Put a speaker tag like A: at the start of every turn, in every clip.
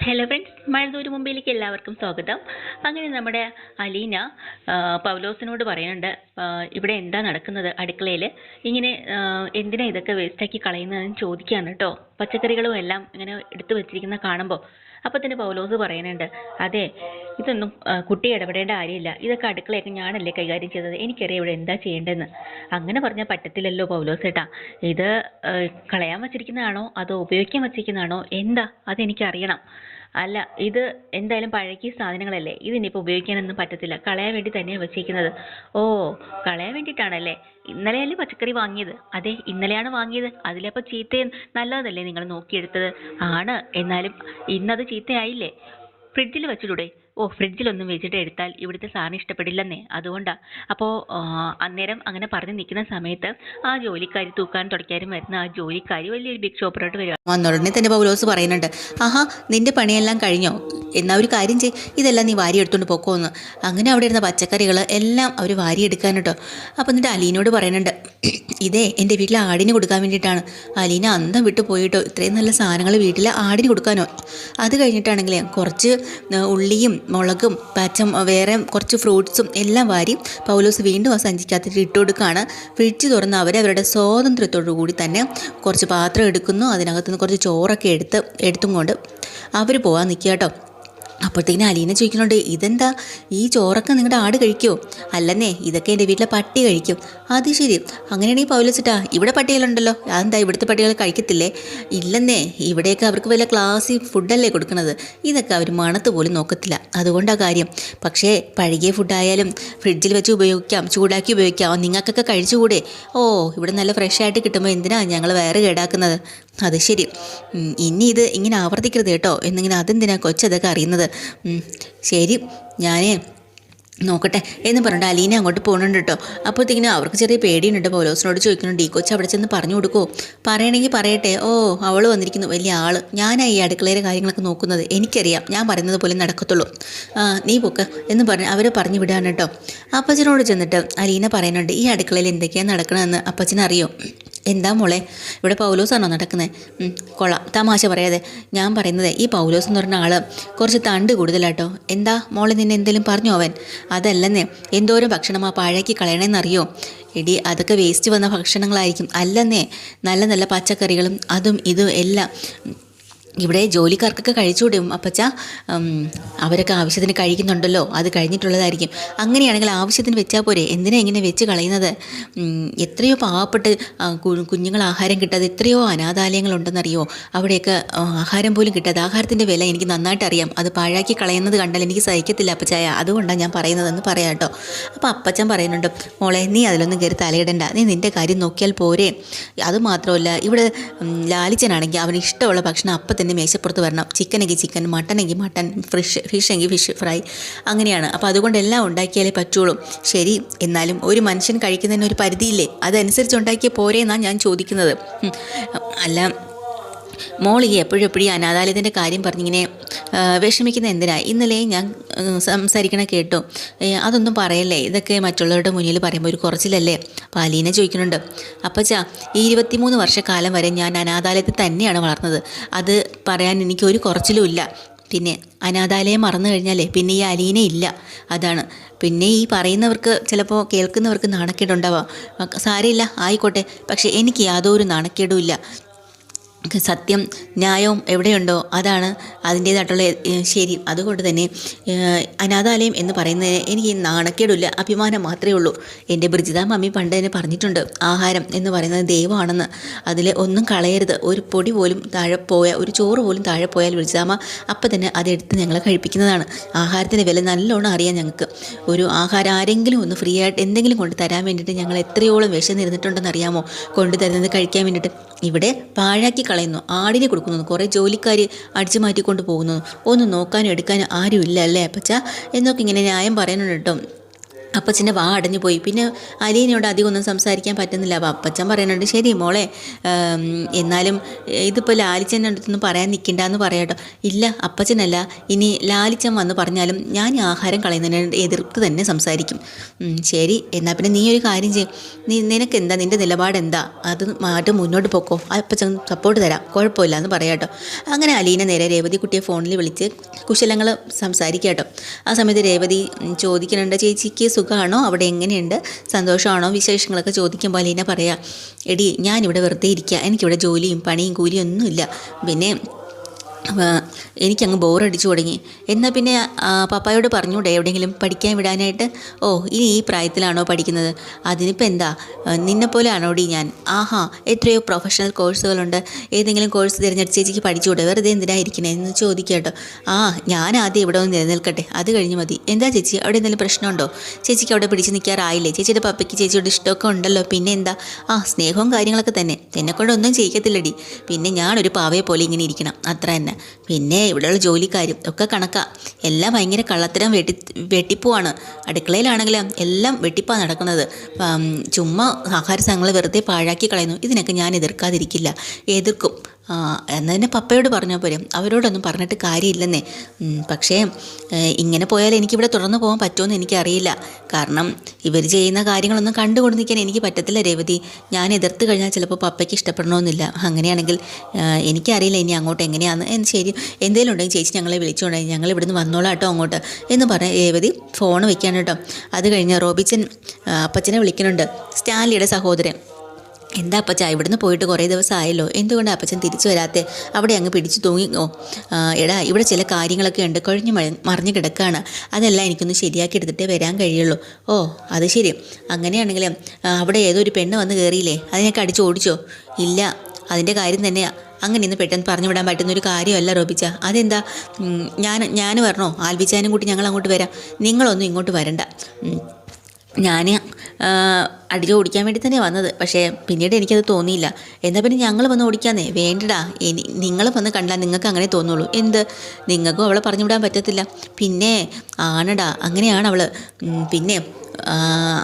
A: Hello friends, മഴദൂര് മുമ്പിലേക്ക് എല്ലാവർക്കും സ്വാഗതം. അങ്ങനെ നമ്മുടെ അലീന പൗലോസിനോട് പറയുന്നുണ്ട്, ഇവിടെ എന്താ നടക്കുന്നത് അടുക്കളയിൽ, ഇങ്ങനെ എന്തിനാ ഇതൊക്കെ വേസ്റ്റാക്കി കളയുന്നതെന്ന് ചോദിക്കുകയാണ് കേട്ടോ. പച്ചക്കറികളും എല്ലാം ഇങ്ങനെ എടുത്തു വെച്ചിരിക്കുന്ന കാണുമ്പോൾ അപ്പോൾ തന്നെ പൗലോസ് പറയുന്നുണ്ട്, അതെ, ഇതൊന്നും കുട്ടി ഇടപെടേണ്ട കാര്യമില്ല, ഇതൊക്കെ അടുക്കളയൊക്കെ ഞാനല്ലേ കൈകാര്യം ചെയ്തത്, എനിക്കറിയാം ഇവിടെ എന്താ ചെയ്യേണ്ടതെന്ന്. അങ്ങനെ പറഞ്ഞാൽ പറ്റത്തില്ലല്ലോ പൗലോസ് ഏട്ടാ, ഇത് കളയാൻ വച്ചിരിക്കുന്നതാണോ അതോ ഉപയോഗിക്കാൻ വച്ചിരിക്കുന്നതാണോ എന്താ അതെനിക്കറിയണം. അല്ല, ഇത് എന്തായാലും പഴകിയ സാധനങ്ങളല്ലേ, ഇതിനിപ്പോൾ ഉപയോഗിക്കാനൊന്നും പറ്റത്തില്ല, കളയാൻ വേണ്ടി തന്നെയാണ് വെച്ചിരിക്കുന്നത്. ഓ, കളയാൻ വേണ്ടിയിട്ടാണല്ലേ. ഇന്നലെയല്ലേ പച്ചക്കറി വാങ്ങിയത്? അതെ, ഇന്നലെയാണ് വാങ്ങിയത്. അതിലപ്പോൾ ചീത്ത നല്ലതല്ലേ നിങ്ങൾ നോക്കിയെടുത്തത്? ആണ്, എന്നാലും ഇന്നത് ചീത്തയായില്ലേ. ഫ്രിഡ്ജിൽ വെച്ചിടൂടെ? ഓ, ഫ്രിഡ്ജിലൊന്നും വെച്ചിട്ട് എടുത്താൽ ഇവിടുത്തെ സാറിന് ഇഷ്ടപ്പെടില്ലെന്നേ, അതുകൊണ്ടാണ്. അപ്പോൾ അന്നേരം അങ്ങനെ പറഞ്ഞ് നിൽക്കുന്ന സമയത്ത് ആ ജോലിക്കാരി, തൂക്കാനും തുടയ്ക്കാനും വരുന്ന ആ ജോലിക്കാരി വലിയൊരു ബിഗ് ഷോപ്പറോട്ട് വരിക.
B: വന്നുടനെ തന്നെ പൗലോസ് പറയുന്നുണ്ട്, ആഹാ, നിന്റെ പണിയെല്ലാം കഴിഞ്ഞോ? എന്നാ ഒരു കാര്യം ചെയ്യ്, ഇതെല്ലാം നീ വാരി എടുത്തുകൊണ്ട് പൊക്കോന്ന്. അങ്ങനെ അവിടെ ഇരുന്ന പച്ചക്കറികൾ എല്ലാം അവർ വാരി എടുക്കാൻ കേട്ടോ. അപ്പം എന്നിട്ട് അലീനോട് പറയുന്നുണ്ട്, ഇതേ എൻ്റെ വീട്ടിൽ ആടിന് കൊടുക്കാൻ വേണ്ടിയിട്ടാണ്. അലീന അന്തം വിട്ടു പോയിട്ടോ, ഇത്രയും നല്ല സാധനങ്ങൾ വീട്ടിൽ ആടിന് കൊടുക്കാനോ? അത് കഴിഞ്ഞിട്ടാണെങ്കിലേ കുറച്ച് ഉള്ളിയും മുളകും വേറെ കുറച്ച് ഫ്രൂട്ട്സും എല്ലാം വാരി പൗലോസ് വീണ്ടും ആ സഞ്ചിക്കകത്തിട്ട് ഇട്ട് കൊടുക്കുകയാണ്. ഫ്രിഡ്ജ് തുറന്ന് അവരവരുടെ സ്വാതന്ത്ര്യത്തോടു കൂടി തന്നെ കുറച്ച് പാത്രം എടുക്കുന്നു, അതിനകത്തുനിന്ന് കുറച്ച് ചോറൊക്കെ എടുത്തും കൊണ്ട് അവർ പോകാൻ നിൽക്കുക കേട്ടോ. അപ്പോഴത്തേക്കിനും അലീന ചോദിക്കുന്നുണ്ട്, ഇതെന്താ, ഈ ചോറൊക്കെ നിങ്ങളുടെ ആട് കഴിക്കുമോ? അല്ലെന്നേ, ഇതൊക്കെ എൻ്റെ വീട്ടിലെ പട്ടി കഴിക്കും. അത് ശരി, അങ്ങനെയാണെങ്കിൽ പൗലോസിട്ടാ, ഇവിടെ പട്ടികളുണ്ടല്ലോ, അതെന്താ ഇവിടുത്തെ പട്ടികൾ കഴിക്കത്തില്ലേ? ഇല്ലെന്നേ, ഇവിടെയൊക്കെ അവർക്ക് വല്ല ക്ലാസ്സി ഫുഡല്ലേ കൊടുക്കുന്നത്, ഇതൊക്കെ അവർ മണത്ത് പോലും നോക്കത്തില്ല, അതുകൊണ്ടാണ് കാര്യം. പക്ഷേ പഴകിയ ഫുഡായാലും ഫ്രിഡ്ജിൽ വെച്ച് ഉപയോഗിക്കാം, ചൂടാക്കി ഉപയോഗിക്കാം, നിങ്ങൾക്കൊക്കെ കഴിച്ചുകൂടെ? ഓ, ഇവിടെ നല്ല ഫ്രഷ് ആയിട്ട് കിട്ടുമ്പോൾ എന്തിനാണ് ഞങ്ങൾ വയറ് കേടാക്കുന്നത്? അത് ശരി, ഇനി ഇത് ഇങ്ങനെ ആവർത്തിക്കരുത് കേട്ടോ എന്നിങ്ങനെ. അതെന്തിനാ കൊച്ചതൊക്കെ അറിയുന്നത്? ശരി, ഞാനേ നോക്കട്ടെ എന്ന് പറഞ്ഞിട്ട് അലീന അങ്ങോട്ട് പോകുന്നുണ്ട് കേട്ടോ. അപ്പോഴത്തേക്കിനും അവർക്ക് ചെറിയ പേടിയുണ്ട്. പൗലോസിനോട് ചോദിക്കുന്നുണ്ട്, ഈ കൊച്ച് അവിടെ ചെന്ന് പറഞ്ഞു കൊടുക്കുമോ? പറയണമെങ്കിൽ പറയട്ടെ. ഓ, അവൾ വന്നിരിക്കുന്നു, വലിയ ആൾ, ഞാനാണ് ഈ അടുക്കളയിലെ കാര്യങ്ങളൊക്കെ നോക്കുന്നത്, എനിക്കറിയാം, ഞാൻ പറയുന്നത് പോലെ നടക്കത്തുള്ളൂ, നീ പൊക്ക് എന്ന് പറഞ്ഞ് അവർ പറഞ്ഞു വിടാണ് കേട്ടോ. അപ്പച്ചനോട് ചെന്നിട്ട് അലീന പറയുന്നുണ്ട്, ഈ അടുക്കളയിൽ എന്തൊക്കെയാണ് നടക്കണമെന്ന് അപ്പച്ചനറിയോ? എന്താ മോളെ, ഇവിടെ പൗലോസാണോ നടക്കുന്നത്? കൊള്ളാം, തമാശ പറയാതെ. ഞാൻ പറയുന്നത്, ഈ പൗലോസ് എന്ന് പറഞ്ഞ ആൾ കുറച്ച് തണ്ട് കൂടുതലാട്ടോ. എന്താ മോളെ, നിന്നെ എന്തെങ്കിലും പറഞ്ഞോ അവൻ? അതല്ലെന്നേ, എന്തോരം ഭക്ഷണമാ പാഴാക്കി കളയണമെന്നറിയോ? എടി, അതൊക്കെ വേസ്റ്റ് വന്ന ഭക്ഷണങ്ങളായിരിക്കും. അല്ലെന്നേ, നല്ല നല്ല പച്ചക്കറികളും അതും ഇതും എല്ലാം ഇവിടെ ജോലിക്കാർക്കൊക്കെ കഴിച്ചുകൂടും അപ്പച്ച, അവരൊക്കെ ആവശ്യത്തിന് കഴിക്കുന്നുണ്ടല്ലോ, അത് കഴിഞ്ഞിട്ടുള്ളതായിരിക്കും. അങ്ങനെയാണെങ്കിൽ ആവശ്യത്തിന് വെച്ചാൽ പോരെ, എന്തിനാ ഇങ്ങനെ വെച്ച് കളയുന്നത്? എത്രയോ പാവപ്പെട്ട് കുഞ്ഞുങ്ങൾ ആഹാരം കിട്ടാതെ എത്രയോ അനാഥാലയങ്ങളുണ്ടെന്നറിയോ? അവിടെയൊക്കെ ആഹാരം പോലും കിട്ടാതെ, ആഹാരത്തിൻ്റെ വില എനിക്ക് നന്നായിട്ട് അറിയാം. അത് പാഴാക്കി കളയുന്നത് കണ്ടാൽ എനിക്ക് സഹിക്കത്തില്ല അപ്പച്ചായ, അതുകൊണ്ടാണ് ഞാൻ പറയുന്നതെന്ന് പറയാം കേട്ടോ. അപ്പോൾ അപ്പച്ചൻ പറയുന്നുണ്ട്, മോളെ, നീ അതിലൊന്നും കയറി തലയിടണ്ട, നീ നിൻ്റെ കാര്യം നോക്കിയാൽ പോരെ. അതുമാത്രമല്ല, ഇവിടെ ലാലിച്ചനാണെങ്കിൽ അവന് ഇഷ്ടമുള്ള ഭക്ഷണം അപ്പം തന്നെ മേശപ്പുറത്ത് വരണം. ചിക്കനെങ്കിൽ ചിക്കൻ, മട്ടനെങ്കിൽ മട്ടൻ, ഫിഷ് എങ്കിൽ ഫിഷ് ഫ്രൈ, അങ്ങനെയാണ്. അപ്പോൾ അതുകൊണ്ട് എല്ലാം ഉണ്ടാക്കിയാലേ പറ്റുള്ളൂ. ശരി, എന്നാലും ഒരു മനുഷ്യൻ കഴിക്കുന്നതിന് ഒരു പരിധിയില്ലേ, അതനുസരിച്ച് ഉണ്ടാക്കിയ പോരെ എന്നാണ് ഞാൻ ചോദിക്കുന്നത്. അല്ല മോളി എപ്പോഴും ഈ അനാഥാലയത്തിൻ്റെ കാര്യം പറഞ്ഞിങ്ങനെ വിഷമിക്കുന്ന എന്തിനാ? ഇന്നലെ ഞാൻ സംസാരിക്കണ കേട്ടോ, അതൊന്നും പറയല്ലേ, ഇതൊക്കെ മറ്റുള്ളവരുടെ മുന്നിൽ പറയുമ്പോൾ ഒരു കുറച്ചിലല്ലേ? അപ്പോൾ അലീന ചോദിക്കുന്നുണ്ട്, അപ്പച്ചാ, ഈ 23 വർഷക്കാലം വരെ ഞാൻ അനാഥാലയത്തിൽ തന്നെയാണ് വളർന്നത്, അത് പറയാൻ എനിക്കൊരു കുറച്ചിലും ഇല്ല. പിന്നെ അനാഥാലയം മറന്നു കഴിഞ്ഞാലേ പിന്നെ ഈ അലീന ഇല്ല, അതാണ്. പിന്നെ ഈ പറയുന്നവർക്ക്, ചിലപ്പോൾ കേൾക്കുന്നവർക്ക് നാണക്കേടുണ്ടാവാം, സാരമില്ല, ആയിക്കോട്ടെ, പക്ഷേ എനിക്ക് യാതൊരു നാണക്കേടും ഇല്ല. സത്യം ന്യായവും എവിടെയുണ്ടോ അതാണ് അതിൻ്റേതായിട്ടുള്ള ശരി. അതുകൊണ്ട് തന്നെ അനാഥാലയം എന്ന് പറയുന്നതിന് എനിക്ക് നാണക്കേടില്ല, അഭിമാനം മാത്രമേ ഉള്ളൂ. എൻ്റെ ബ്രിജിത മമ്മി പണ്ട് തന്നെ പറഞ്ഞിട്ടുണ്ട്, ആഹാരം എന്ന് പറയുന്നത് ദൈവമാണെന്ന്, അതിൽ ഒന്നും കളയരുത്. ഒരു പൊടി പോലും താഴെ പോയാൽ, ഒരു ചോറ് പോലും താഴെ പോയാൽ ബ്രിജിതാമ്മ അപ്പം തന്നെ അതെടുത്ത് ഞങ്ങളെ കഴിപ്പിക്കുന്നതാണ്. ആഹാരത്തിൻ്റെ വില നല്ലോണം അറിയാം ഞങ്ങൾക്ക്. ഒരു ആഹാരം ആരെങ്കിലും ഒന്ന് ഫ്രീ ആയിട്ട് എന്തെങ്കിലും കൊണ്ട് തരാൻ വേണ്ടിയിട്ട് ഞങ്ങൾ എത്രയോളം വിശന്നിരുന്നിട്ടുണ്ടെന്ന് അറിയാമോ? കൊണ്ടുതരുന്നത് കഴിക്കാൻ വേണ്ടിയിട്ട്. ഇവിടെ പാഴാക്കി കളയുന്നു, ആടിനെ കൊടുക്കുന്നു, കുറേ ജോലിക്കാർ അടിച്ചു മാറ്റിക്കൊണ്ട് പോകുന്നു, ഒന്നും നോക്കാനും എടുക്കാനും ആരും ഇല്ല അല്ലേ അപ്പച്ച എന്നൊക്കെ ഇങ്ങനെ ന്യായം പറയുന്നുണ്ട് കേട്ടോ. അപ്പച്ചൻ്റെ വാ അടഞ്ഞു പോയി. പിന്നെ അലീനയോട് അധികം ഒന്നും സംസാരിക്കാൻ പറ്റുന്നില്ല. അപ്പോൾ അപ്പച്ചൻ പറയുന്നുണ്ട്, ശരി മോളെ, എന്നാലും ഇതിപ്പോൾ ലാലിച്ചൻ്റെ അടുത്തൊന്നും പറയാൻ നിൽക്കണ്ടെന്ന് പറയാട്ടോ. ഇല്ല അപ്പച്ചനല്ല, ഇനി ലാലിച്ചൻ വന്ന് പറഞ്ഞാലും ഞാൻ ഈ ആഹാരം കളയുന്നതിനെ എതിർത്ത് തന്നെ സംസാരിക്കും. ശരി, എന്നാൽ പിന്നെ നീ ഒരു കാര്യം ചെയ്യും, നിനക്ക് എന്താ, നിൻ്റെ നിലപാട് എന്താ, അത് മാറ്റി മുന്നോട്ട് പോക്കോ, അപ്പച്ചൻ സപ്പോർട്ട് തരാം, കുഴപ്പമില്ല എന്ന് പറയാട്ടോ. അങ്ങനെ അലീന നേരെ രേവതി കുട്ടിയെ ഫോണിൽ വിളിച്ച് കുശലങ്ങൾ സംസാരിക്കാട്ടോ. ആ സമയത്ത് രേവതി ചോദിക്കുന്നുണ്ട്, ചേച്ചിക്ക് സുഖമാണോ, അവിടെ എങ്ങനെയുണ്ട്, സന്തോഷമാണോ, വിശേഷങ്ങളൊക്കെ ചോദിക്കുമ്പോൾ അലീന പറയാം, എടി ഞാനിവിടെ വെറുതെ ഇരിക്കുക, എനിക്കിവിടെ ജോലിയും പണിയും കൂലിയും ഒന്നുമില്ല, പിന്നെ എനിക്കങ്ങ് ബോറടിച്ചു തുടങ്ങി. എന്നാൽ പിന്നെ പപ്പായോട് പറഞ്ഞൂടെ എവിടെയെങ്കിലും പഠിക്കാൻ വിടാനായിട്ട്. ഓ, ഇനി ഈ പ്രായത്തിലാണോ പഠിക്കുന്നത്, അതിനിപ്പോൾ എന്താ, നിന്നെപ്പോലെ ആണോടി ഞാൻ. ആഹാ, എത്രയോ പ്രൊഫഷണൽ കോഴ്സുകളുണ്ട്, ഏതെങ്കിലും കോഴ്സ് തിരഞ്ഞെടുത്ത് ചേച്ചിക്ക് പഠിച്ചുകൂടെ, വെറുതെ എന്തിനായിരിക്കണേ എന്ന് ചോദിക്കുക കേട്ടോ. ഞാൻ ആദ്യം ഇവിടെ ഒന്ന് നിലനിൽക്കട്ടെ, അത് കഴിഞ്ഞ് മതി. എന്താ ചേച്ചി, അവിടെ എന്തെങ്കിലും പ്രശ്നമുണ്ടോ, ചേച്ചിക്ക് അവിടെ പിടിച്ച് നിൽക്കാറായില്ലേ, ചേച്ചിയുടെ പപ്പയ്ക്ക് ചേച്ചിയോട് ഇഷ്ടമൊക്കെ ഉണ്ടല്ലോ, പിന്നെ എന്താ, സ്നേഹവും കാര്യങ്ങളൊക്കെ തന്നെ, എന്നെക്കൊണ്ടൊന്നും ചെയ്യിക്കത്തില്ലടി, പിന്നെ ഞാനൊരു പാവയെ പോലെ ഇങ്ങനെ ഇരിക്കണം, അത്ര തന്നെ. പിന്നെ ഇവിടെയുള്ള ജോലിക്കാരും ഒക്കെ കണക്കാ, എല്ലാം ഭയങ്കര കള്ളത്തരം വെട്ടിപ്പുവാണ്. അടുക്കളയിലാണെങ്കിലും എല്ലാം വെട്ടിപ്പാണ് നടക്കുന്നത്. ചുമ്മാ ആഹാര സാധനങ്ങൾ വെറുതെ പാഴാക്കി കളയുന്നു. ഇതിനൊക്കെ ഞാൻ എതിർക്കാതിരിക്കില്ല, എതിർക്കും. എന്നതിനെ പപ്പയോട് പറഞ്ഞാൽ പോരെ, അവരോടൊന്നും പറഞ്ഞിട്ട് കാര്യമില്ലെന്നേ. പക്ഷേ ഇങ്ങനെ പോയാൽ എനിക്കിവിടെ തുടർന്ന് പോകാൻ പറ്റുമെന്ന് എനിക്കറിയില്ല. കാരണം ഇവർ ചെയ്യുന്ന കാര്യങ്ങളൊന്നും കണ്ടുകൊണ്ട് നിൽക്കാൻ എനിക്ക് പറ്റത്തില്ല രേവതി. ഞാൻ എതിർത്ത് കഴിഞ്ഞാൽ ചിലപ്പോൾ പപ്പയ്ക്ക് ഇഷ്ടപ്പെടണമെന്നില്ല. അങ്ങനെയാണെങ്കിൽ എനിക്കറിയില്ല ഇനി അങ്ങോട്ട് എങ്ങനെയാണെന്ന്. ശരി, എന്തെങ്കിലും ഉണ്ടെങ്കിൽ ചേച്ചി ഞങ്ങളെ വിളിച്ചുകൊണ്ടെങ്കിൽ ഞങ്ങൾ ഇവിടുന്ന് വന്നോളാം കേട്ടോ അങ്ങോട്ട് എന്ന് പറഞ്ഞ് രേവതി ഫോൺ വയ്ക്കാൻ കേട്ടോ. അത് കഴിഞ്ഞ് റോബിച്ചൻ അപ്പച്ചനെ വിളിക്കുന്നുണ്ട്, സ്റ്റാൻലിയുടെ സഹോദരൻ. എന്താ അപ്പച്ച, ഇവിടുന്ന് പോയിട്ട് കുറേ ദിവസം ആയല്ലോ, എന്തുകൊണ്ടാണ് അപ്പച്ചൻ തിരിച്ചു വരാത്തെ, അവിടെ അങ്ങ് പിടിച്ചു തൂങ്ങിയോ. എടാ, ഇവിടെ ചില കാര്യങ്ങളൊക്കെ ഉണ്ട്, കഴിഞ്ഞ് മറിഞ്ഞ് കിടക്കുകയാണ്, അതെല്ലാം എനിക്കൊന്ന് ശരിയാക്കി എടുത്തിട്ടേ വരാൻ കഴിയുള്ളൂ. ഓ, അത് ശരി, അങ്ങനെയാണെങ്കിലും അവിടെ ഏതോ ഒരു പെണ്ണ് വന്ന് കയറിയില്ലേ, അതിനൊക്കെ അടിച്ച് ഓടിച്ചോ. ഇല്ല, അതിൻ്റെ കാര്യം തന്നെയാണ്. അങ്ങനെ ഇന്ന് പെട്ടെന്ന് പറഞ്ഞു വിടാൻ പറ്റുന്നൊരു കാര്യമല്ല റോബിച്ച. അതെന്താ, ഞാൻ വരണോ, ആൽബിച്ചാനും കൂട്ടി ഞങ്ങൾ അങ്ങോട്ട് വരാം, നിങ്ങളൊന്നും ഇങ്ങോട്ട് വരണ്ട. ഞാൻ അടിച്ച് ഓടിക്കാൻ വേണ്ടി തന്നെ വന്നത്, പക്ഷേ പിന്നീട് എനിക്കത് തോന്നിയില്ല. എന്നാൽ പിന്നെ ഞങ്ങൾ വന്ന് ഓടിക്കാന്നേ. വേണ്ടടാ, നിങ്ങൾ വന്ന് കണ്ടാൽ നിങ്ങൾക്ക് അങ്ങനെ തോന്നുള്ളൂ. എന്ത്, നിങ്ങൾക്കും അവളെ പറഞ്ഞു വിടാൻ പറ്റത്തില്ല. പിന്നെ ആണടാ, അങ്ങനെയാണ് അവൾ. പിന്നെ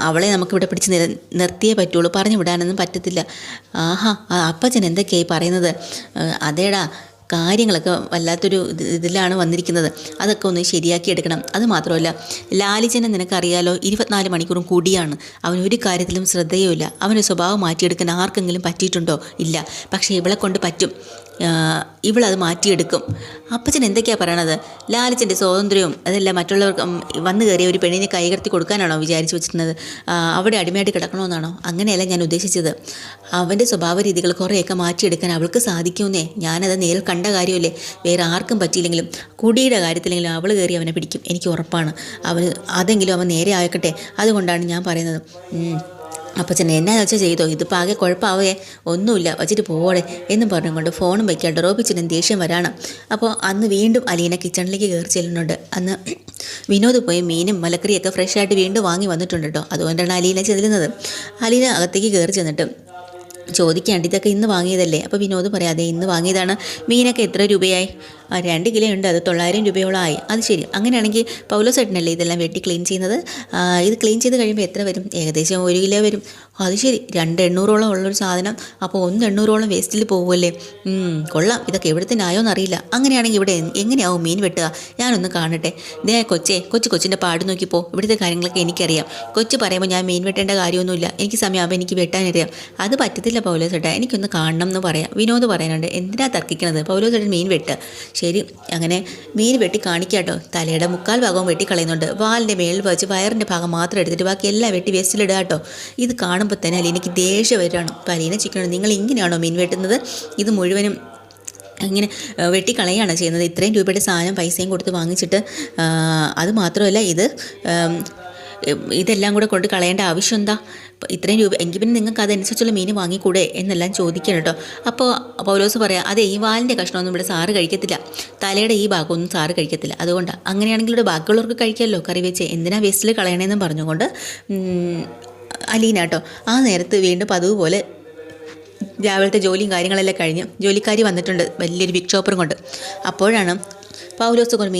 B: അവളെ നമുക്കിവിടെ പിടിച്ച് നിർത്തിയേ പറ്റുള്ളൂ, പറഞ്ഞു വിടാനൊന്നും പറ്റത്തില്ല. ആഹാ, അപ്പച്ചൻ എന്തൊക്കെയായി പറയുന്നത്. അതേടാ, കാര്യങ്ങളൊക്കെ വല്ലാത്തൊരു ഇതിലാണ് വന്നിരിക്കുന്നത്, അതൊക്കെ ഒന്ന് ശരിയാക്കി എടുക്കണം. അത് മാത്രമല്ല, ലാലിച്ചനെ നിനക്കറിയാലോ, 24 മണിക്കൂറും കൂടിയാണ്. അവനൊരു കാര്യത്തിലും ശ്രദ്ധയുമില്ല. അവൻ്റെ സ്വഭാവം മാറ്റിയെടുക്കാൻ ആർക്കെങ്കിലും പറ്റിയിട്ടുണ്ടോ? ഇല്ല. പക്ഷേ ഇവളെ കൊണ്ട് പറ്റും, ഇവളത് മാറ്റിയെടുക്കും. അപ്പച്ചൻ എന്തൊക്കെയാണ് പറയണത്? ലാലിച്ചൻ്റെ സ്വാതന്ത്ര്യവും അതെല്ലാം മറ്റുള്ളവർക്ക് വന്നു കയറിയ ഒരു പെണ്ണിനെ കൈകടത്തി കൊടുക്കാനാണോ വിചാരിച്ചു വെച്ചിരുന്നത്? അവിടെ അടിമയായിട്ട് കിടക്കണമെന്നാണോ? അങ്ങനെയല്ല ഞാൻ ഉദ്ദേശിച്ചത്. അവൻ്റെ സ്വഭാവ രീതികൾ കുറേയൊക്കെ മാറ്റിയെടുക്കാൻ അവൾക്ക് സാധിക്കുമെന്നേ. ഞാനത് നേരിൽ കണ്ട കാര്യമല്ലേ. വേറെ ആർക്കും പറ്റിയില്ലെങ്കിലും കുടിയുടെ കാര്യത്തിലെങ്കിലും അവൾ കയറി അവനെ പിടിക്കും, എനിക്ക് ഉറപ്പാണ്. അതെങ്കിലും അവൻ നേരെ ആയിക്കട്ടെ, അതുകൊണ്ടാണ് ഞാൻ പറയുന്നത്. അപ്പച്ചൻ എന്നാ വെച്ചാൽ ചെയ്തോ, ഇതിപ്പോൾ ആകെ കുഴപ്പമാവേ. ഒന്നുമില്ല, വച്ചിട്ട് പോവോടെ എന്നും പറഞ്ഞുകൊണ്ട് ഫോണും വയ്ക്കാണ്ട് റോബിച്ചനും ദേഷ്യം വരാണ്. അപ്പോൾ അന്ന് വീണ്ടും അലീന കിച്ചണിലേക്ക് കയറി ചെല്ലുന്നുണ്ട്. അന്ന് വിനോദ് പോയി മീനും മലക്കറിയൊക്കെ ഫ്രഷായിട്ട് വീണ്ടും വാങ്ങി വന്നിട്ടുണ്ട് കേട്ടോ. അതുകൊണ്ടാണ് അലീന ചെല്ലുന്നത്. അലീന അകത്തേക്ക് കയറി ചെന്നിട്ട് ചോദിക്കാണ്ട്, ഇതൊക്കെ ഇന്ന് വാങ്ങിയതല്ലേ? അപ്പോൾ വിനോദ് പറയാതെ ഇന്ന് വാങ്ങിയതാണ്. മീനൊക്കെ എത്ര രൂപയായി? 2 കിലോ ഉണ്ട്, അത് 900 രൂപയോളം ആയി. അത് ശരി, അങ്ങനെയാണെങ്കിൽ പൗലോസ് ഏട്ടനല്ലേ ഇതെല്ലാം വെട്ടി ക്ലീൻ ചെയ്യുന്നത്? ഇത് ക്ലീൻ ചെയ്ത് കഴിയുമ്പോൾ എത്ര വരും? ഏകദേശം 1 കിലോ വരും. അത് ശരി, 2,800ഓളം ഉള്ളൊരു സാധനം, അപ്പോൾ 1,800ഓളം വേസ്റ്റിൽ പോകുമല്ലേ? കൊള്ളാം, ഇതൊക്കെ എവിടുത്തെ ന്യായമെന്നറിയില്ല. അങ്ങനെയാണെങ്കിൽ ഇവിടെ എങ്ങനെയാവും മീൻ വെട്ടുക? ഞാനൊന്ന് കാണട്ടെ. കൊച്ചിൻ്റെ പാട് നോക്കിപ്പോ, ഇവിടുത്തെ കാര്യങ്ങളൊക്കെ എനിക്കറിയാം. കൊച്ചു പറയുമ്പോൾ ഞാൻ മീൻ വെട്ടേണ്ട കാര്യമൊന്നുമില്ല, എനിക്ക് സമയമാകുമ്പോൾ എനിക്ക് വെട്ടാനറിയാം. അത് പറ്റത്തില്ല പൗലോസ് ഏട്ടാ, എനിക്കൊന്ന് കാണണം എന്ന് പറയാം. വിനോദ് പറയാനുണ്ട്. എന്തിനാ തർക്കിക്കണത്? പൗലോസ് ഏട്ടൻ മീൻ വെട്ട്. ശരി, അങ്ങനെ മീൻ വെട്ടി കാണിക്കാട്ടോ. തലയുടെ 3/4 ഭാഗവും വെട്ടിക്കളയുന്നുണ്ട്. വാലിൻ്റെ മേളിൽ വെച്ച് വയറിൻ്റെ ഭാഗം മാത്രം എടുത്തിട്ട് ബാക്കി എല്ലാം വെട്ടി വേസ്റ്റിലിടുക കേട്ടോ. ഇത് കാണുമ്പോൾ തന്നെ അലീനയ്ക്ക് ദേഷ്യം വരികയാണ്. അപ്പോൾ അലീന ചിക്കനോട്, നിങ്ങൾ ഇങ്ങനെയാണോ മീൻ വെട്ടുന്നത്? ഇത് മുഴുവനും ഇങ്ങനെ വെട്ടിക്കളയാണ് ചെയ്യുന്നത്. ഇത്രയും രൂപയുടെ സാധനം പൈസയും കൊടുത്ത് വാങ്ങിച്ചിട്ട്, അത് മാത്രമല്ല ഇതെല്ലാം കൂടെ കൊണ്ട് കളയേണ്ട ആവശ്യം എന്താ? ഇത്രയും രൂപ എങ്കിൽ പിന്നെ നിങ്ങൾക്ക് അതനുസരിച്ചുള്ള മീൻ വാങ്ങിക്കൂടെ എന്നെല്ലാം ചോദിക്കണം കേട്ടോ. അപ്പോൾ പൗലോസ് പറയാം, അതെ, ഈ വാലിൻ്റെ കഷ്ണമൊന്നും ഇവിടെ സാറ് കഴിക്കത്തില്ല, തലയുടെ ഈ ഭാഗമൊന്നും സാറ് കഴിക്കത്തില്ല, അതുകൊണ്ടാണ്. അങ്ങനെയാണെങ്കിൽ ഇവിടെ ബാക്കിയുള്ളവർക്ക് കഴിക്കാമല്ലോ കറി വെച്ച്, എന്തിനാ വേസ്റ്റിൽ കളയണമെന്നും പറഞ്ഞുകൊണ്ട് അലീന കേട്ടോ. ആ നേരത്ത് വീണ്ടും പതുപോലെ രാവിലത്തെ ജോലിയും കാര്യങ്ങളെല്ലാം കഴിഞ്ഞ് ജോലിക്കാരി വന്നിട്ടുണ്ട്, വലിയൊരു ബിഗ് ഷോപ്പറും കൊണ്ട്. അപ്പോഴാണ് പൗലോസ് കുറേ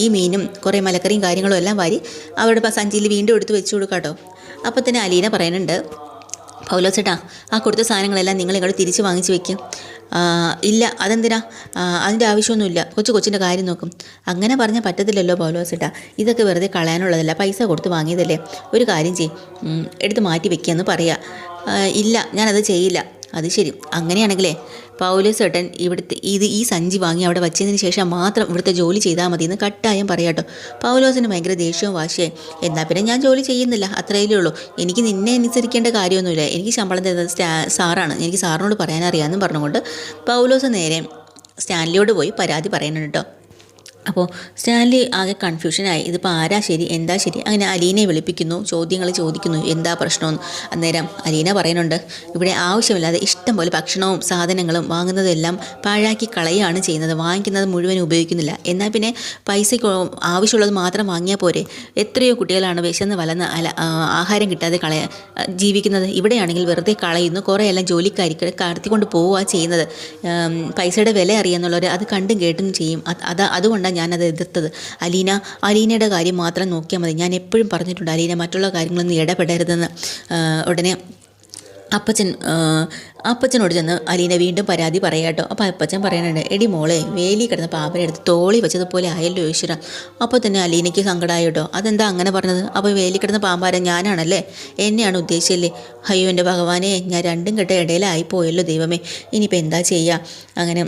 B: ഈ മീനും കുറേ മലക്കറിയും കാര്യങ്ങളും എല്ലാം വാരി അവരുടെ സഞ്ചിയിൽ വീണ്ടും എടുത്ത് വെച്ച് കൊടുക്കാം കേട്ടോ. അപ്പോൾ തന്നെ അലീന പറയുന്നുണ്ട്, പൗലോസ് ചേട്ടാ, ആ കൊടുത്ത സാധനങ്ങളെല്ലാം നിങ്ങൾ ഇങ്ങോട്ട് തിരിച്ച് വാങ്ങിച്ച് വെക്കും. ഇല്ല, അതെന്തിനാ, അതിൻ്റെ ആവശ്യമൊന്നുമില്ല, കൊച്ചിൻ്റെ കാര്യം നോക്കും. അങ്ങനെ പറഞ്ഞാൽ പറ്റത്തില്ലല്ലോ പൗലോസ് ചേട്ടാ, ഇതൊക്കെ വെറുതെ കളയാനുള്ളതല്ല, പൈസ കൊടുത്ത് വാങ്ങിയതല്ലേ. ഒരു കാര്യം എടുത്ത് മാറ്റി വെക്കുകയെന്ന് പറയാം. ഇല്ല, ഞാനത് ചെയ്യില്ല. അത് ശരി, അങ്ങനെയാണെങ്കിലേ പൗലോസ് ചേട്ടൻ ഈ സഞ്ചി വാങ്ങി അവിടെ വച്ചതിന് ശേഷം മാത്രം ഇവിടുത്തെ ജോലി ചെയ്താൽ മതി എന്ന് കട്ടായം പറയാട്ടോ. പൗലോസിന് ഭയങ്കര ദേഷ്യവും വാശിയായി. എന്നാൽ പിന്നെ ഞാൻ ജോലി ചെയ്യുന്നില്ല, അത്രയല്ലേ ഉള്ളൂ. എനിക്ക് നിന്നെ അനുസരിക്കേണ്ട കാര്യമൊന്നുമില്ല, എനിക്ക് ശമ്പളം തരുന്നത് സാറാണ്, എനിക്ക് സാറിനോട് പറയാനറിയാമെന്നും പറഞ്ഞുകൊണ്ട് പൗലോസ് നേരെ സ്റ്റാൻലിയോട് പോയി പരാതി പറയുന്നുണ്ട് കേട്ടോ. അപ്പോൾ സ്റ്റാൻലി ആകെ കൺഫ്യൂഷനായി, ഇതിപ്പോൾ ആരാ ശരി എന്താ ശരി. അങ്ങനെ അലീനയെ വിളിപ്പിക്കുന്നു, ചോദ്യങ്ങൾ ചോദിക്കുന്നു, എന്താ പ്രശ്നമെന്ന്. അന്നേരം അലീന പറയുന്നുണ്ട്, ഇവിടെ ആവശ്യമില്ലാതെ ഇഷ്ടം പോലെ ഭക്ഷണവും സാധനങ്ങളും വാങ്ങുന്നതെല്ലാം പാഴാക്കി കളയുകയാണ് ചെയ്യുന്നത്, വാങ്ങിക്കുന്നത് മുഴുവൻ ഉപയോഗിക്കുന്നില്ല. എന്നാൽ പിന്നെ പൈസയ്ക്ക് ആവശ്യമുള്ളത് മാത്രം വാങ്ങിയാൽ പോരെ. എത്രയോ കുട്ടികളാണ് വിശന്ന് വലന്ന് ആഹാരം കിട്ടാതെ ജീവിക്കുന്നത്. ഇവിടെയാണെങ്കിൽ വെറുതെ കളയുന്നു, കുറേയെല്ലാം ജോലിക്കാരിക്ക് കടത്തിക്കൊണ്ട് പോവുക ചെയ്യുന്നത്. പൈസയുടെ വില അറിയാമെന്നുള്ളവർ അത് കണ്ടും കേട്ടും ചെയ്യും. അതുകൊണ്ടാണ് ഞാനത് എതിർത്തത്. അലീനയുടെ കാര്യം മാത്രം നോക്കിയാൽ മതി. ഞാൻ എപ്പോഴും പറഞ്ഞിട്ടുണ്ട് അലീന മറ്റുള്ള കാര്യങ്ങളൊന്നും ഇടപെടരുതെന്ന്. ഉടനെ അപ്പച്ചനോട് ചെന്ന് അലീന വീണ്ടും പരാതി പറയാട്ടോ. അപ്പോൾ അപ്പച്ചൻ പറയാനുണ്ട്, എടി മോളെ, വേലി കിടന്ന പാമ്പനെ എടുത്ത് തോളി വെച്ചതുപോലെ ആയല്ലോ ഈശ്വര. അപ്പോൾ തന്നെ അലീനയ്ക്ക് സങ്കടമായിട്ടോ. അതെന്താ അങ്ങനെ പറഞ്ഞത്? അപ്പോൾ വേലി കിടന്ന പാമ്പാരൻ ഞാനാണല്ലേ, എന്നെയാണ് ഉദ്ദേശിച്ചല്ലേ? അയ്യോ എൻ്റെ ഭഗവാനെ, ഞാൻ രണ്ടും കെട്ട ഇടയിലായിപ്പോയല്ലോ ദൈവമേ, ഇനിയിപ്പോൾ എന്താ ചെയ്യുക? അങ്ങനെ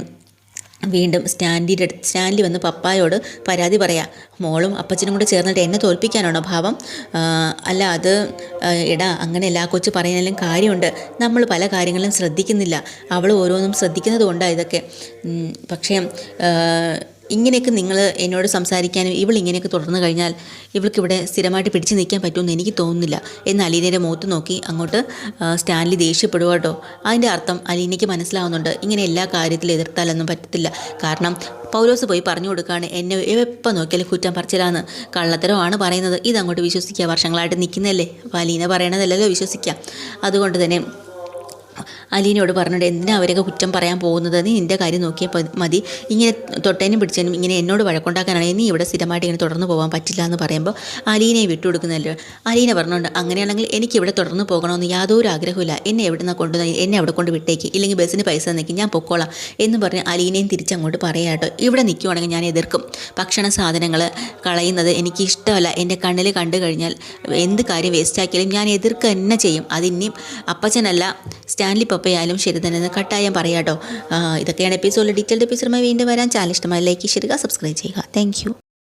B: വീണ്ടും സ്റ്റാൻലി വന്ന് പപ്പായോട് പരാതി പറയാം. മോളും അപ്പച്ചനും കൂടെ ചേർന്നിട്ട് എന്നെ തോൽപ്പിക്കാനാണോ ഭാവം? അല്ല, അത് എടാ അങ്ങനെയല്ല, ആ കൊച്ചു പറയുന്നതിലും കാര്യമുണ്ട്. നമ്മൾ പല കാര്യങ്ങളും ശ്രദ്ധിക്കുന്നില്ല, അവൾ ഓരോന്നും ശ്രദ്ധിക്കുന്നത് കൊണ്ടാണ് ഇതൊക്കെ. പക്ഷേ ഇങ്ങനെയൊക്കെ നിങ്ങൾ എന്നോട് സംസാരിക്കാനും ഇവളിങ്ങനെയൊക്കെ തുടർന്ന് കഴിഞ്ഞാൽ ഇവൾക്കിവിടെ സ്ഥിരമായിട്ട് പിടിച്ചു നിൽക്കാൻ പറ്റുമെന്ന് എനിക്ക് തോന്നുന്നില്ല എന്ന് അലീനയുടെ മുഖത്ത് നോക്കി അങ്ങോട്ട് സ്റ്റാൻലി ദേഷ്യപ്പെടുക കേട്ടോ. അതിൻ്റെ അർത്ഥം അലീനയ്ക്ക് മനസ്സിലാവുന്നുണ്ട്, ഇങ്ങനെ എല്ലാ കാര്യത്തിലും എതിർത്താലൊന്നും പറ്റത്തില്ല. കാരണം പൗലോസ് പോയി പറഞ്ഞു കൊടുക്കുകയാണ്, എന്നെ എപ്പോൾ നോക്കിയാലും കുറ്റം പറിച്ചിലാന്ന്, കള്ളത്തരമാണ് പറയുന്നത്, ഇതങ്ങോട്ട് വിശ്വസിക്കുക. വർഷങ്ങളായിട്ട് നിൽക്കുന്നതല്ലേ, അപ്പോൾ അലീന പറയണതല്ലല്ലോ വിശ്വസിക്കുക. അതുകൊണ്ട് തന്നെ അലീനയോട് പറഞ്ഞിട്ട്, എന്തിനാ അവരൊക്കെ കുറ്റം പറയാൻ പോകുന്നത്? നീ നിൻ്റെ കാര്യം നോക്കിയാൽ മതി. ഇങ്ങനെ തൊട്ടേനും പിടിച്ചേനും ഇങ്ങനെ എന്നോട് വഴക്കുണ്ടാക്കാനാണ്, നീ ഇവിടെ സ്ഥിരമായിട്ട് ഇങ്ങനെ തുടർന്ന് പോകാൻ പറ്റില്ല എന്ന് പറയുമ്പോൾ അലീനയെ വിട്ടുകൊടുക്കുന്നല്ലോ. അലീന പറഞ്ഞുകൊണ്ട്, അങ്ങനെയാണെങ്കിൽ എനിക്കിവിടെ തുടർന്ന് പോകണമെന്ന് യാതൊരു ആഗ്രഹമില്ല, എന്നെ എന്നെ അവിടെ കൊണ്ട് വിട്ടേക്ക്, ഇല്ലെങ്കിൽ ബസ്സിന് പൈസ തന്നേക്ക്, ഞാൻ പൊക്കോളാം എന്ന് പറഞ്ഞ് അലീനയും തിരിച്ചങ്ങോട്ട് പറയാം കേട്ടോ. ഇവിടെ നിൽക്കുവാണെങ്കിൽ ഞാൻ എതിർക്കും. ഭക്ഷണ സാധനങ്ങൾ കളയുന്നത് എനിക്ക് ഇഷ്ടമല്ല. എൻ്റെ കണ്ണിൽ കണ്ടു കഴിഞ്ഞാൽ എന്ത് കാര്യം വേസ്റ്റാക്കിയാലും ഞാൻ എതിർക്കുക തന്നെ ചെയ്യും. അതിനിയും അപ്പച്ചനല്ല സ്റ്റാൻലി പപ്പയായാലും ശരി തന്നെ കട്ടായം പറയാട്ടോ. ഇതൊക്കെയാണ് എപ്പിസോഡിൽ. ഡീറ്റെയിൽഡ് എപ്പിസോഡുമായി വീണ്ടും വരാൻ. ചാനൽ ഇഷ്ടമായി ലൈക്ക് ചെയ്യുക, സബ്സ്ക്രൈബ് ചെയ്യുക. താങ്ക്